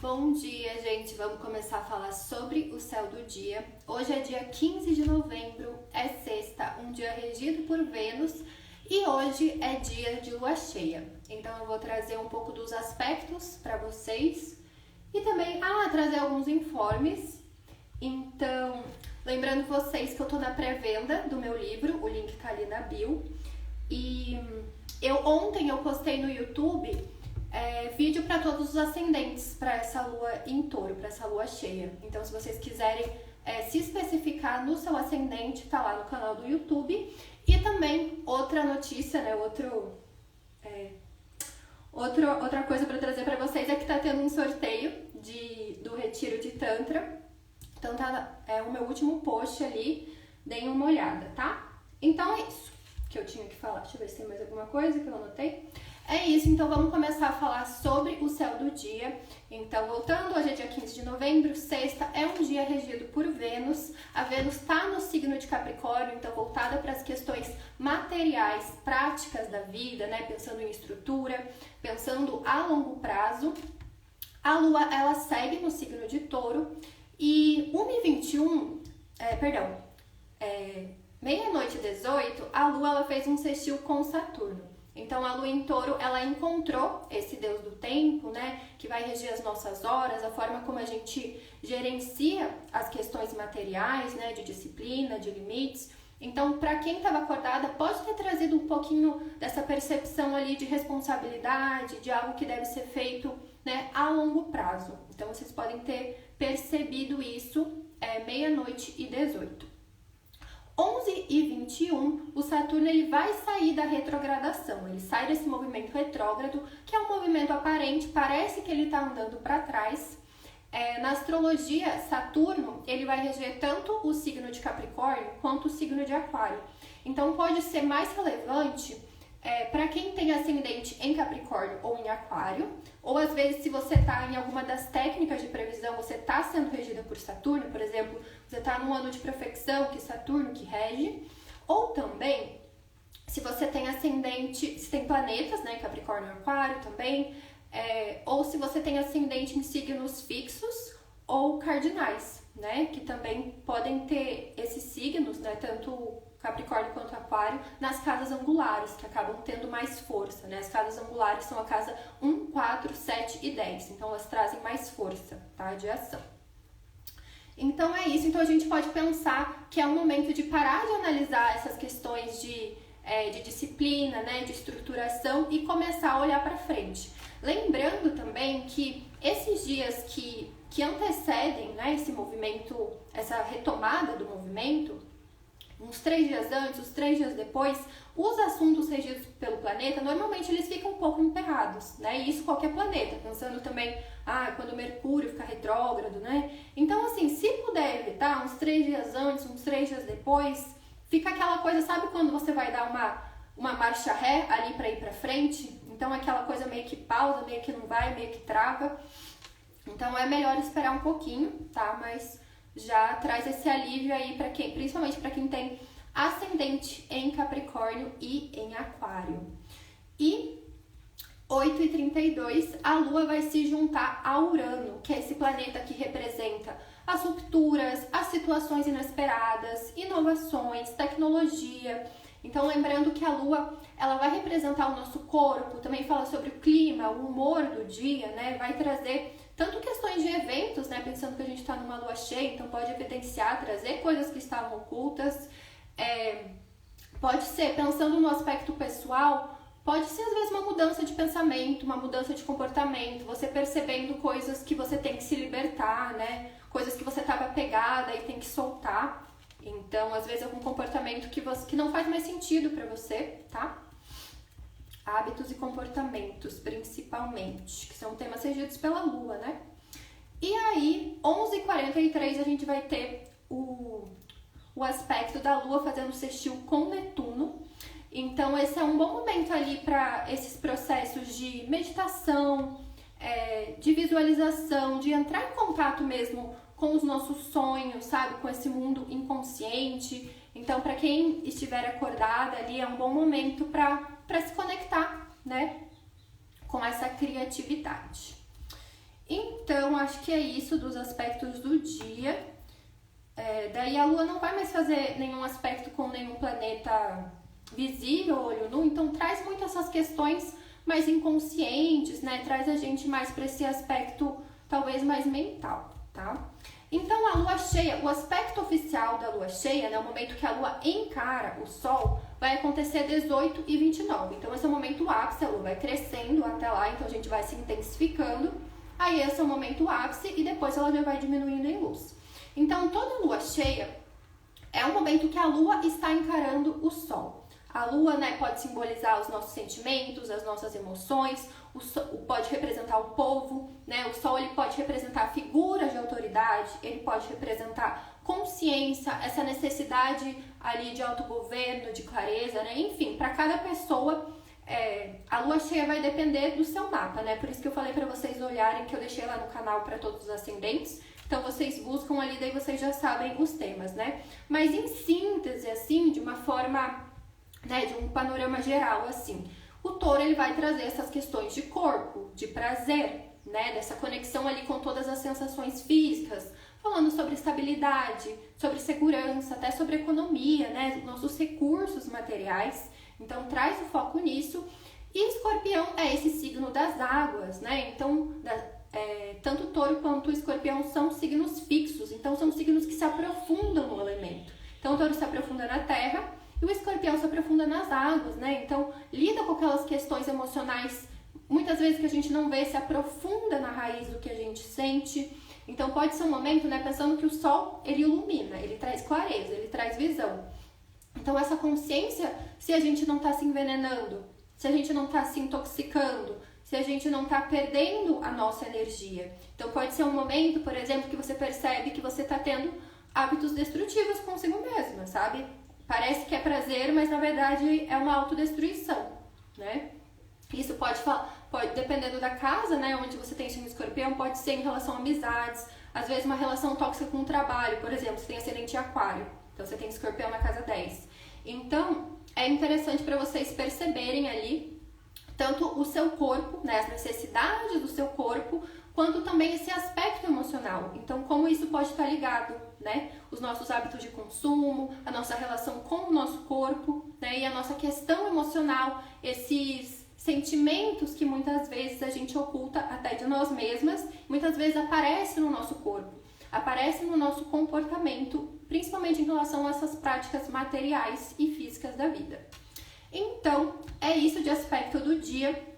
Bom dia, gente! Vamos começar a falar sobre o céu do dia. Hoje é dia 15 de novembro, é sexta, um dia regido por Vênus e hoje é dia de lua cheia. Então eu vou trazer um pouco dos aspectos para vocês e também trazer alguns informes. Então, lembrando vocês que eu tô na pré-venda do meu livro, o link tá ali na bio. E ontem eu postei no YouTube vídeo para todos os ascendentes, para essa lua em touro, para essa lua cheia. Então, se vocês quiserem se especificar no seu ascendente, tá lá no canal do YouTube. E também outra notícia, né? Outra coisa para trazer para vocês é que tá tendo um sorteio do retiro de Tantra. Então é o meu último post ali, deem uma olhada, tá? Então é isso que eu tinha que falar. Deixa eu ver se tem mais alguma coisa que eu anotei. É isso, então vamos começar a falar sobre o céu do dia. Então, voltando, hoje é dia 15 de novembro, sexta, é um dia regido por Vênus. A Vênus está no signo de Capricórnio, então voltada para as questões materiais, práticas da vida, né? Pensando em estrutura, pensando a longo prazo. A Lua, ela segue no signo de Touro e 1h21, meia-noite e 18, a Lua ela fez um sextil com Saturno. Então, a Lua em Touro, ela encontrou esse deus do tempo, né? Que vai reger as nossas horas, a forma como a gente gerencia as questões materiais, né? De disciplina, de limites. Então, para quem estava acordada, pode ter trazido um pouquinho dessa percepção ali de responsabilidade, de algo que deve ser feito, né? A longo prazo. Então, vocês podem ter percebido isso meia-noite e 18. 11h21, o Saturno ele vai sair da retrogradação, ele sai desse movimento retrógrado, que é um movimento aparente, parece que ele está andando para trás. Na astrologia, Saturno ele vai reger tanto o signo de Capricórnio quanto o signo de Aquário. Então pode ser mais relevante para quem tem ascendente em Capricórnio ou em Aquário, ou às vezes se você está em alguma das técnicas de previsão, você está sendo regida por Saturno, por exemplo, você está num ano de profecção, que Saturno que rege, ou também se você tem ascendente, se tem planetas, né, em Capricórnio e Aquário também, ou se você tem ascendente em signos fixos ou cardinais, né, que também podem ter esses signos, né, tanto Capricórnio quanto Aquário, nas casas angulares, que acabam tendo mais força, né? As casas angulares são a casa 1, 4, 7 e 10, então elas trazem mais força, tá? De ação. Então é isso, então a gente pode pensar que é um momento de parar de analisar essas questões de disciplina, né? De estruturação e começar a olhar para frente. Lembrando também que esses dias que antecedem, né, esse movimento, essa retomada do movimento, uns 3 dias antes, uns 3 dias depois, os assuntos regidos pelo planeta, normalmente eles ficam um pouco emperrados, né? E isso qualquer planeta, pensando também, quando o Mercúrio fica retrógrado, né? Então, assim, se puder evitar, uns 3 dias antes, uns 3 dias depois, fica aquela coisa, sabe quando você vai dar uma marcha ré ali para ir para frente? Então, aquela coisa meio que pausa, meio que não vai, meio que trava. Então, é melhor esperar um pouquinho, tá? Mas já traz esse alívio aí para quem, principalmente para quem tem ascendente em Capricórnio e em Aquário. E 8h32, a Lua vai se juntar a Urano, que é esse planeta que representa as rupturas, as situações inesperadas, inovações, tecnologia. Então, lembrando que a Lua, ela vai representar o nosso corpo, também fala sobre o clima, o humor do dia, né? Vai trazer tanto questões de eventos, né? Pensando que a gente está numa lua cheia, então pode evidenciar, trazer coisas que estavam ocultas. Pode ser, pensando no aspecto pessoal, pode ser às vezes uma mudança de pensamento, uma mudança de comportamento, você percebendo coisas que você tem que se libertar, né? Coisas que você estava apegada e tem que soltar. Então, às vezes, algum comportamento que não faz mais sentido para você, tá? Hábitos e comportamentos, principalmente, que são temas regidos pela Lua, né? E aí, 11h43, a gente vai ter o aspecto da Lua fazendo sextil com Netuno. Então, esse é um bom momento ali para esses processos de meditação, de visualização, de entrar em contato mesmo com os nossos sonhos, sabe? Com esse mundo inconsciente. Então, para quem estiver acordada ali, é um bom momento para se conectar, né? Com essa criatividade. Então, acho que é isso dos aspectos do dia. Daí a Lua não vai mais fazer nenhum aspecto com nenhum planeta visível, olho nu, então traz muito essas questões mais inconscientes, né? Traz a gente mais para esse aspecto talvez mais mental, tá? Então a Lua cheia, o aspecto oficial da Lua cheia, né, o momento que a Lua encara o Sol, vai acontecer 18 e 29. Então esse é o momento ápice, a Lua vai crescendo até lá, então a gente vai se intensificando. Aí esse é o momento ápice e depois ela já vai diminuindo em luz. Então toda Lua cheia é um momento que a Lua está encarando o Sol. A Lua, né, pode simbolizar os nossos sentimentos, as nossas emoções, pode representar o povo, né? O Sol ele pode representar figuras de autoridade, ele pode representar consciência, essa necessidade ali de autogoverno, de clareza, né? Enfim, para cada pessoa, a Lua cheia vai depender do seu mapa, né? Por isso que eu falei para vocês olharem, que eu deixei lá no canal para todos os ascendentes. Então vocês buscam ali, daí vocês já sabem os temas, né? Mas em síntese, assim, de uma forma, né, de um panorama geral, assim, o touro ele vai trazer essas questões de corpo, de prazer, né, dessa conexão ali com todas as sensações físicas, falando sobre estabilidade, sobre segurança, até sobre economia, né, nossos recursos materiais. Então traz o foco nisso. E escorpião é esse signo das águas, né? Então tanto o touro quanto o escorpião são signos fixos, então são signos que se aprofundam no elemento. Então o touro se aprofunda na terra e o escorpião se aprofunda nas águas, né? Então lida com aquelas questões emocionais, muitas vezes que a gente não vê, se aprofunda na raiz do que a gente sente. Então pode ser um momento, né, pensando que o sol, ele ilumina, ele traz clareza, ele traz visão. Então essa consciência, se a gente não está se envenenando, se a gente não está se intoxicando, se a gente não está perdendo a nossa energia. Então pode ser um momento, por exemplo, que você percebe que você está tendo hábitos destrutivos consigo mesma, sabe? Parece que é prazer, mas na verdade é uma autodestruição, né? Isso pode dependendo da casa, né, onde você tem signo escorpião, pode ser em relação a amizades, às vezes uma relação tóxica com o trabalho, por exemplo, você tem ascendente em aquário, então você tem escorpião na casa 10. Então, é interessante para vocês perceberem ali tanto o seu corpo, né, as necessidades do seu corpo, quanto também esse aspecto emocional. Então, como isso pode estar ligado, né? Os nossos hábitos de consumo, a nossa relação com o nosso corpo, né? E a nossa questão emocional, esses sentimentos que muitas vezes a gente oculta até de nós mesmas, muitas vezes aparecem no nosso corpo, aparecem no nosso comportamento, principalmente em relação a essas práticas materiais e físicas da vida. Então, é isso de aspecto do dia.